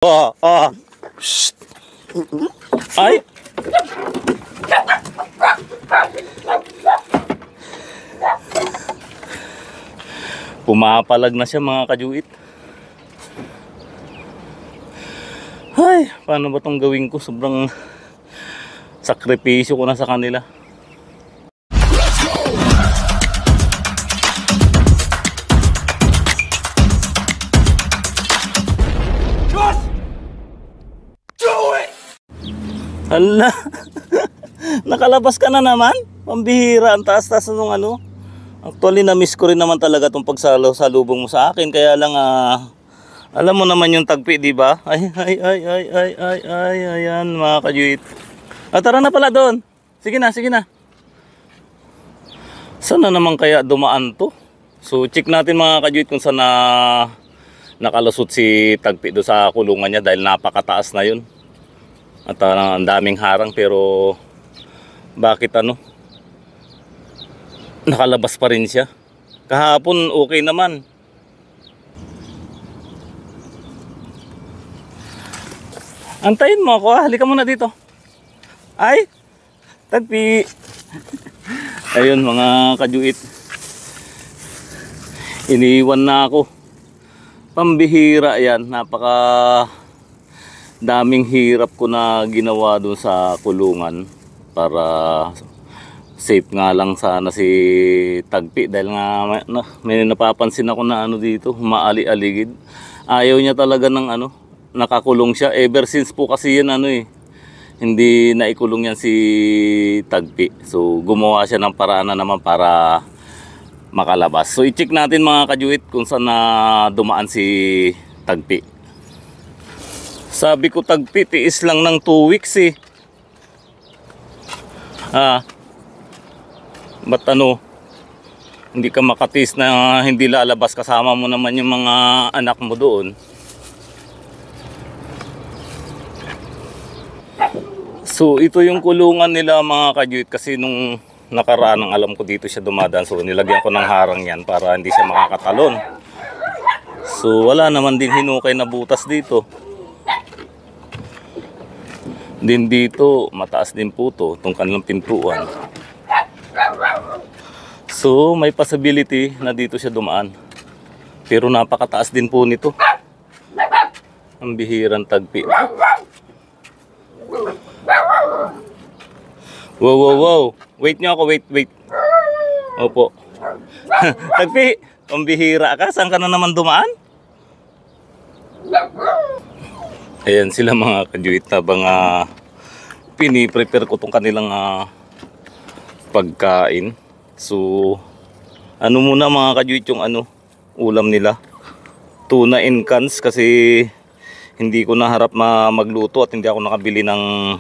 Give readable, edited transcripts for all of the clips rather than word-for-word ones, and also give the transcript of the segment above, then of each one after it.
Oh, oh. Shh. Ay. Pumapalag na siya mga kajuit. Ay, paano ba tong gawin ko? Sobrang sakripisyo ko na sa kanila. Hala. Nakalabas ka na naman? Pambihira, ang taas-taas nung ano. Actually, na-miss ko rin naman talaga itong pagsalubong mo sa akin. Kaya lang, alam mo naman yung tagpi, di ba? Ay, ayan mga kajuit. Tara na pala doon. Sige na, sige na. Saan na naman kaya dumaan to? So, check natin mga kajuit kung saan na nakalusot si tagpi doon sa kulungan niya dahil napakataas na yun. At ang daming harang, pero bakit nakalabas pa rin siya? Kahapon okay naman. Antayin mo ako, halika muna dito. Ay, tagpi. Ayun mga kajuit, iniwan na ako. Pambihira yan, napaka daming hirap ko na ginawa doon sa kulungan para safe nga lang sana si tagpi, dahil nga may napapansin ako na dito, maali-aligid. Ayaw niya talaga ng nakakulong siya ever since po kasi yan hindi naikulong yan si tagpi. So gumawa siya ng paraan na naman para makalabas. So i-check natin mga kajuit kung saan na dumaan si tagpi. Sabi ko tagpi, tiis lang ng 2 weeks eh. Ba't hindi ka makatis na hindi lalabas, kasama mo naman yung mga anak mo doon. So ito yung kulungan nila mga kajuit, kasi nung nakaraan ang alam ko dito siya dumadaan. So nilagyan ko ng harang yan para hindi siya makakatalon. So wala naman din hinukay na butas dito. Din dito, mataas din po itong kanilang pintuan. So may possibility na dito siya dumaan. Pero napakataas din po nito. Ang bihirang tagpi. Wow. Wait nyo ako, wait. Opo. Tagpi, ang bihira ka. Saan ka na naman dumaan? Ayan sila mga kajuit, habang piniprepare ko itong kanilang pagkain. So muna mga kajuit yung ulam nila. Tuna in cans, kasi hindi ko naharap magluto at hindi ako nakabili ng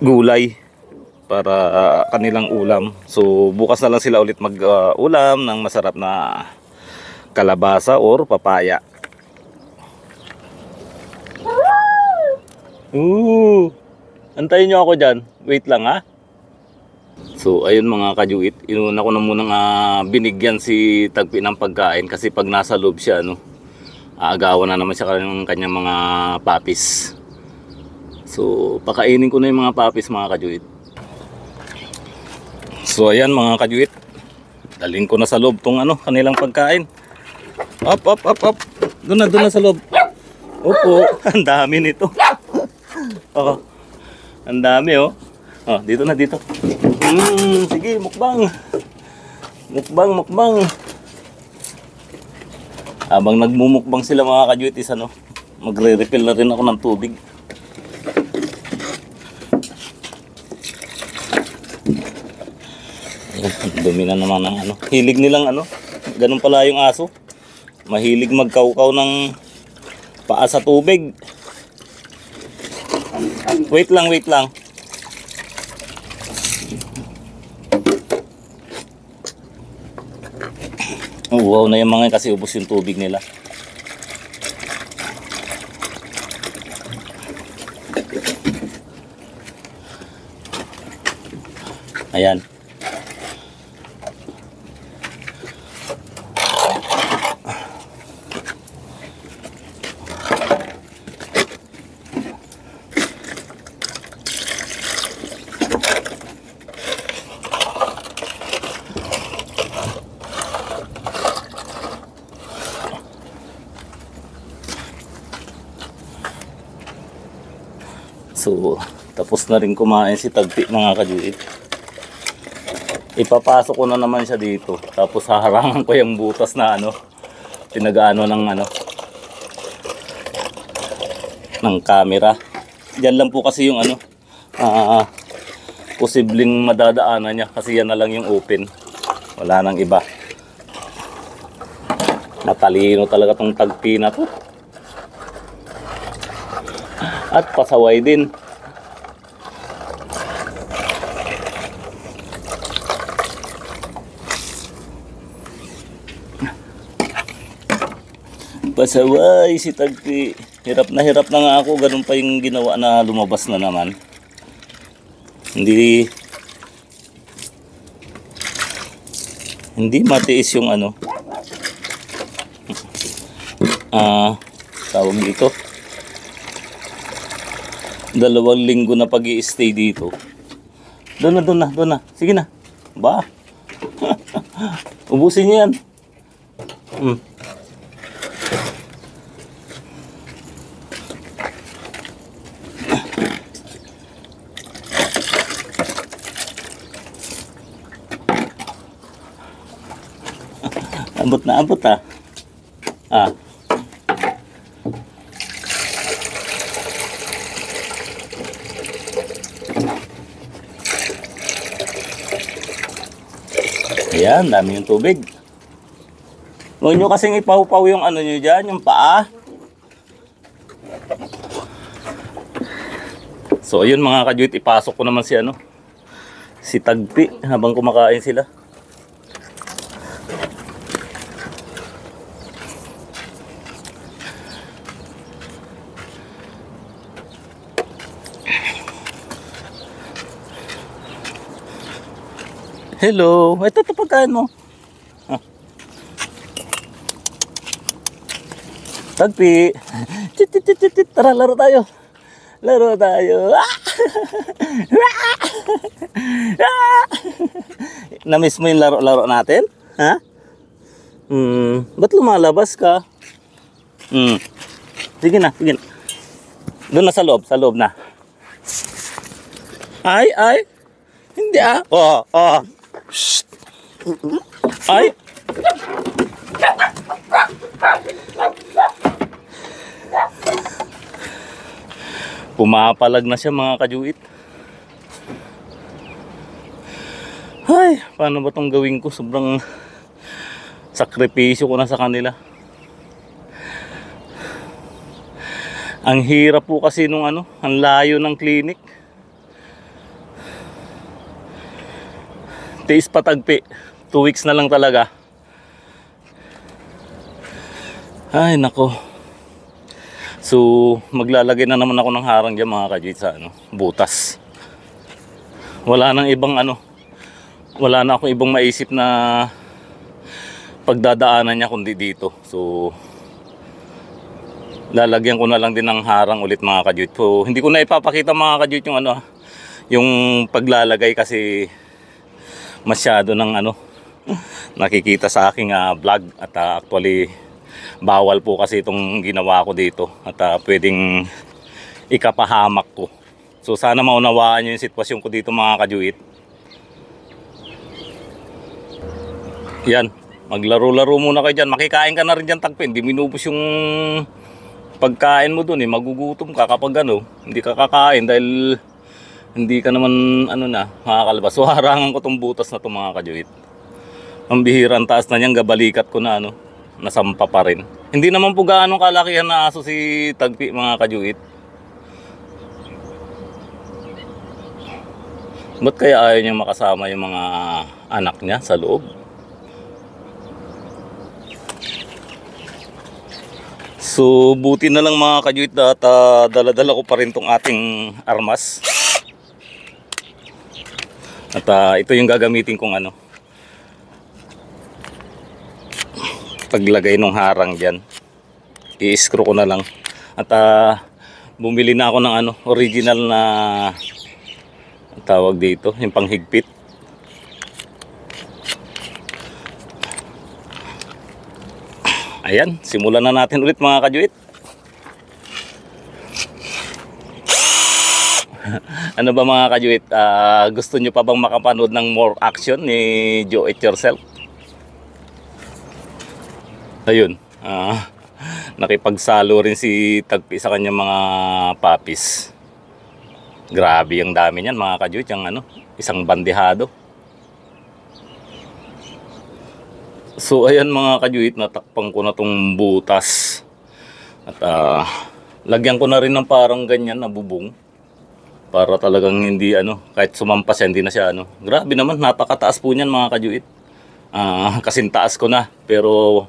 gulay para kanilang ulam. So bukas na lang sila ulit mag-ulam ng masarap na kalabasa or papaya. Antayin nyo ako dyan. Wait lang So ayun mga kajuit, inuna ko na munang binigyan si tagpi ng pagkain, kasi pag nasa loob siya aagawan na naman siya ng kanyang mga papis. So pakainin ko na yung mga papis mga kajuit. So ayan mga kajuit, dalhin ko na sa loob tong kanilang pagkain. Up. Doon na sa loob. Opo, ang dami nito. Ang dami dito na dito. Sige, mukbang. Habang nagmumukbang sila mga kajuit, magre-refill na rin ako ng tubig. Dumi na naman ng hilig nilang ganun pala yung aso. Mahilig magkaukaw ng paa sa tubig. Wait lang. Wow na yung mga, kasi ubos yung tubig nila. Ayan. So, tapos na rin kumain si Tagpi mga kajuit. Ipapasok ko na naman siya dito. Tapos haharangan ko yung butas na pinag-ano ng camera. Diyan lang po kasi yung posibleng madadaanan niya kasi yan na lang yung open. Wala nang iba. Matalino talaga tong Tagpi na to. At pasaway din. Pasaway si Tagpi. Hirap na nga ako. Ganun pa yung ginawa na lumabas na naman. Hindi matiis yung tawag dito. 2 linggo na pag-i-stay dito. Doon na. Sige na. Ba? Ubusin niyo yan. Abot na abot Ayan, dami yung tubig. Huwag nyo kasing ipaw-paw yung nyo dyan, yung paa. So ayun mga kajuit, ipasok ko naman si Tagpi habang kumakain sila. Hello, ito pagkain mo. Tagpi. Tara, laro tayo. Na-miss mo yung laro natin? Ha? Ba't lumalabas ka? Sige na. Doon na sa loob na. Ay. Hindi Shh. Ay. Pumapalag na siya mga kajuit. Ay, paano ba tong gawin ko? Sobrang sakripisyo ko na sa kanila. Ang hirap po kasi nung ang layo ng clinic. Tiis pa Tagpi. 2 weeks na lang talaga. Ay nako. So maglalagay na naman ako ng harang dyan mga kajuit sa butas. Wala nang ibang wala na akong ibang maisip na pagdadaanan niya kundi dito. So lalagyan ko na lang din ng harang ulit mga kajuit. So hindi ko na ipapakita mga kajuit yung paglalagay kasi masyado ng nakikita sa aking vlog at actually bawal po kasi itong ginawa ko dito at pwedeng ikapahamak ko. So sana maunawaan nyo yung sitwasyon ko dito mga kajuit. Yan, maglaro-laro muna kayo dyan. Makikain ka na rin dyan Tagpi. Hindi minubos yung pagkain mo dun magugutom ka kapag hindi ka kakain dahil hindi ka naman makakalabas. So harangan ko tong butas na to mga kajuit. Ang bihirang taas na niyang gabalikat ko na nasampa pa rin. Hindi naman po gaano kalakihan na aso si Tagpi mga kajuit. Ba't kaya ayaw niya makasama yung mga anak niya sa loob? So buti na lang mga kajuit at dala-dala ko pa rin tong ating armas. At ito yung gagamitin kong paglagay ng harang dyan. I-screw ko na lang. At bumili na ako ng original na tawag dito, yung panghigpit. Ayan, simulan na natin ulit mga kajuit. Ano ba mga kajuit? Gusto nyo pa bang makapanood ng more action ni Do It Yourself? Ayun. Nakipagsalo rin si Tagpi sa kanyang mga puppies. Grabe ang dami niyan mga kajuit. Yung isang bandihado. So ayan mga kajuit, natakpan ko na tong butas. At lagyan ko na rin ng parang ganyan na bubong. Para talagang hindi kahit sumampas yan, hindi na siya Grabe naman, napakataas po niyan mga kajuit. Kasing taas ko na. Pero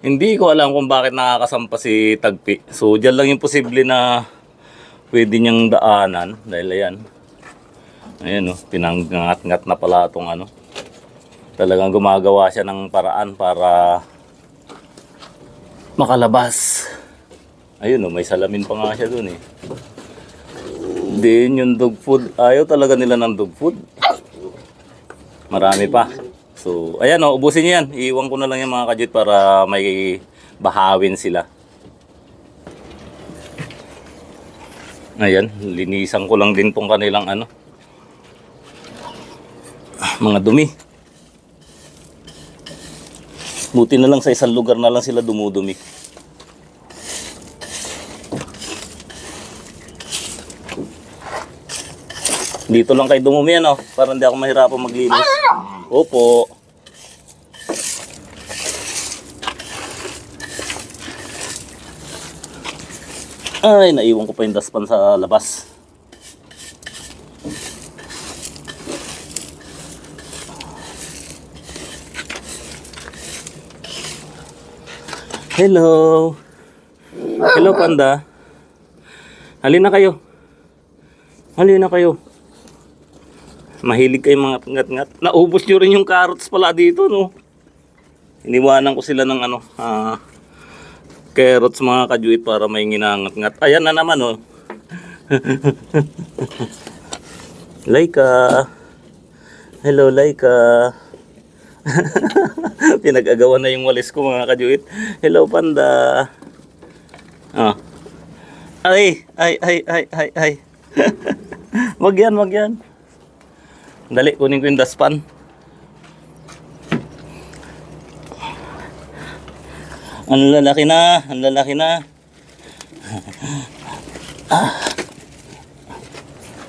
hindi ko alam kung bakit nakakasampa si Tagpi. So dyan lang yung posible na pwede niyang daanan. Dahil ayan pinangat-ngat na pala itong Talagang gumagawa siya ng paraan para makalabas. Ayun may salamin pa nga siya dun eh. Then yung dog food, ayaw talaga nila ng dog food. Marami pa. So ayan ubusin niyo yan. Iiwan ko na lang yung mga kajuit para may bahawin sila. Ayan, linisan ko lang din tong kanilang mga dumi. Buti na lang sa isang lugar na lang sila dumudumi. Dito lang kayo dumumi para hindi ako mahirapan maglinis. Opo. Ay, naiwan ko pa yung dustpan sa labas. Hello. Hello panda. Halina kayo. Halina kayo. Mahilig kayo mga ngat-ngat. Naubos nyo rin yung carrots pala dito Iniwanan ko sila ng carrots mga kajuit para may nginangat-ngat. Ayan na naman Laika. Hello Laika. Pinag-agawan na yung walis ko mga kajuit. Hello panda. Ay. Wag yan. Dali, kunin ko yung dustpan. Ang lalaki na.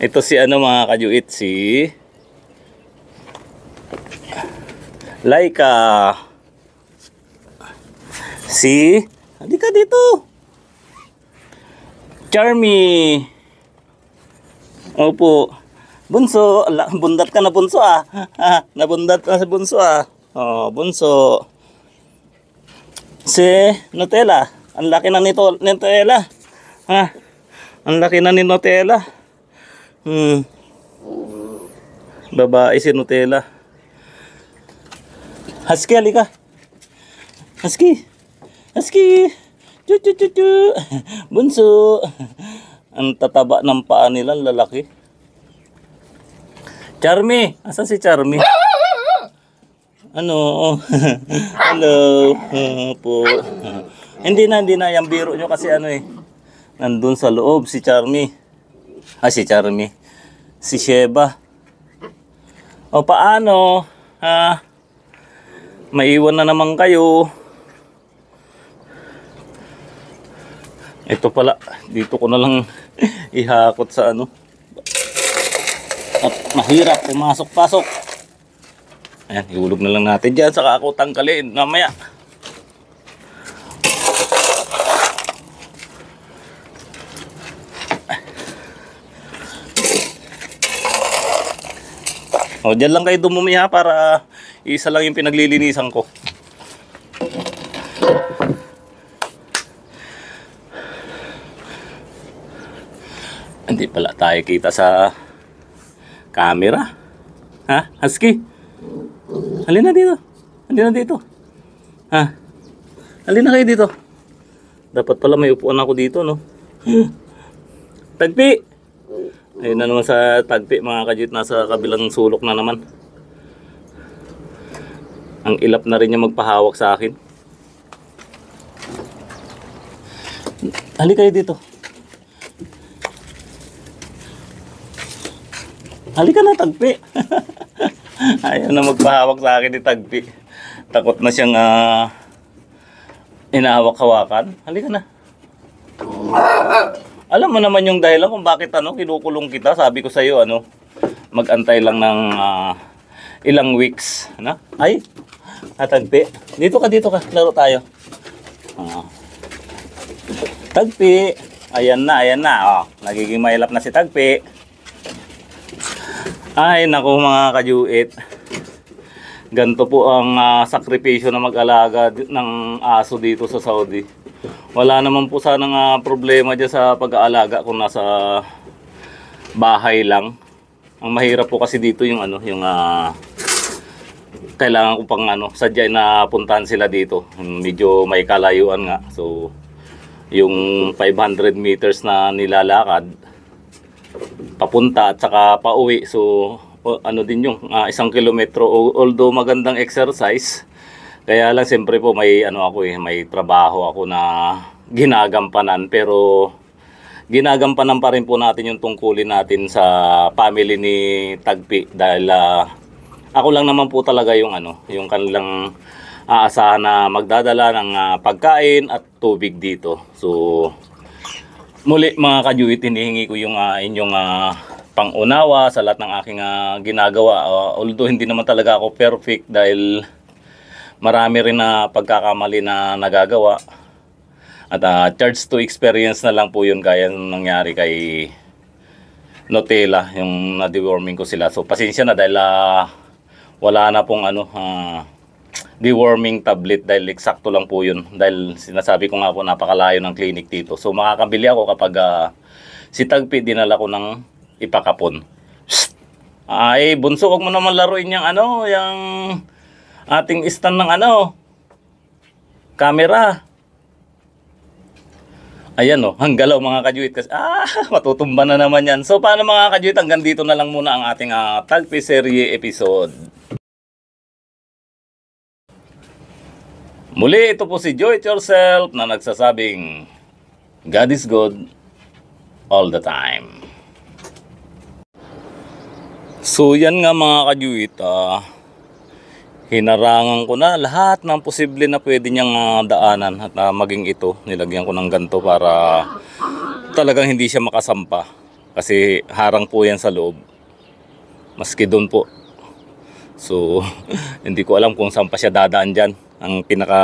Ito si mga kajuit, si Laika. Halika dito. Charmy. Opo. Bunso, bundat ka na bunso nabundat ka sa bunso bunso. Si Nutella, ang laki na nito Nutella. Ang laki na ni Nutella. Babae si Nutella. Husky, halika. Husky. Bunso. Ang tataba ng paa nila, lalaki. Charmy, asan si Charmy? Hello. Po. Hindi na yung biro nyo kasi nandun sa loob si Charmy. Si Charmy. Si Sheba. O paano? Maiwan na naman kayo. Ito pala, dito ko na lang ihakot sa At mahirap pumasok-pasok. Ayan, ihulog na lang natin dyan. Saka ako tanggalin mamaya. Dyan lang kayo dumumi para isa lang yung pinaglilinisan ko. Hindi pala tayo kita sa camera. Husky? Halina dito. Halina kayo dito. Dapat pala may upuan ako dito, Tagpi! Ayun na naman sa Tagpi, mga kajuit. Nasa kabilang sulok na naman. Ang ilap na rin niya magpahawak sa akin. Halika kayo dito. Halika na, Tagpi. Ayaw na magpahawak sa akin ni Tagpi. Takot na siyang inahawak-hawakan. Halika na. Alam mo naman yung dahilan kung bakit kinukulong kita. Sabi ko sa iyo mag-antay lang ng ilang weeks, Ay, Tagpi. Dito ka, laro tayo. Tagpi. Ayan na. Oh, nagiging mahilap na si Tagpi. Ay, naku mga kajuit. Ganito po ang sakripisyo na mag-alaga ng aso dito sa Saudi. Wala naman po sanang problema dyan sa pag-aalaga kung nasa bahay lang. Ang mahirap po kasi dito yung kailangan ko pang sadya na puntahan sila dito. Medyo may kalayuan nga. So yung 500 meters na nilalakad papunta at saka pauwi, so din yung 1 kilometro, although magandang exercise. Kaya lang siyempre po may may trabaho ako na ginagampanan, pero ginagampanan pa rin po natin yung tungkulin natin sa family ni Tagpi, dahil ako lang naman po talaga yung yung kanilang aasahan na magdadala ng pagkain at tubig dito. So muli mga kajuit, hinihingi ko yung inyong pangunawa sa lahat ng aking ginagawa. Although hindi naman talaga ako perfect dahil marami rin na pagkakamali na nagagawa. At charge to experience na lang po yun, gaya nung nangyari kay Nutella, yung na-deworming ko sila. So pasensya na dahil wala na pong deworming tablet, dahil eksakto lang po yun, dahil sinasabi ko nga po napakalayo ng clinic dito. So makakabili ako kapag si Tagpi dinala ko ng ipakapon. Psst! Ay bunso, wag mo naman laruin yung yung ating stand ng camera. Ayan hanggalaw mga kajuit kasi matutumba na naman yan. So paano mga kajuit, hanggang dito na lang muna ang ating Tagpi serye episode. Muli, ito po si Joy It Yourself na nagsasabing God is good all the time. So yan nga mga kajuit, hinarangan ko na lahat ng posible na pwede niyang daanan, at maging ito, nilagyan ko ng ganto para talagang hindi siya makasampa, kasi harang po yan sa loob, maski doon po. So hindi ko alam kung saan pa siya dadaan dyan. Ang pinaka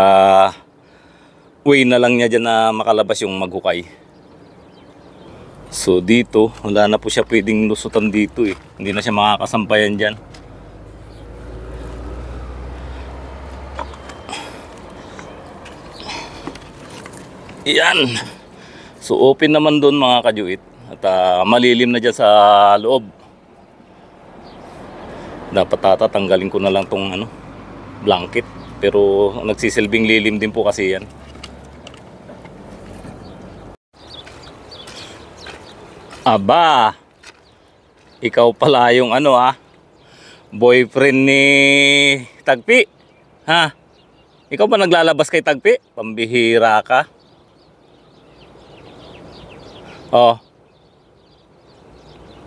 way na lang niya dyan na makalabas yung maghukay. So dito wala na po siya pwedeng lusutan dito hindi na siya makakasampayan dyan. Yan. So open naman doon mga kajuit, at malilim na dyan sa loob. Dapat tatanggalin ko na lang tong blanket, pero nagsisilbing lilim din po kasi yan. Aba, ikaw pala yung boyfriend ni Tagpi, Ikaw ba naglalabas kay Tagpi? Pambihira ka.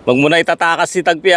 Wag mo na itatakas si Tagpi,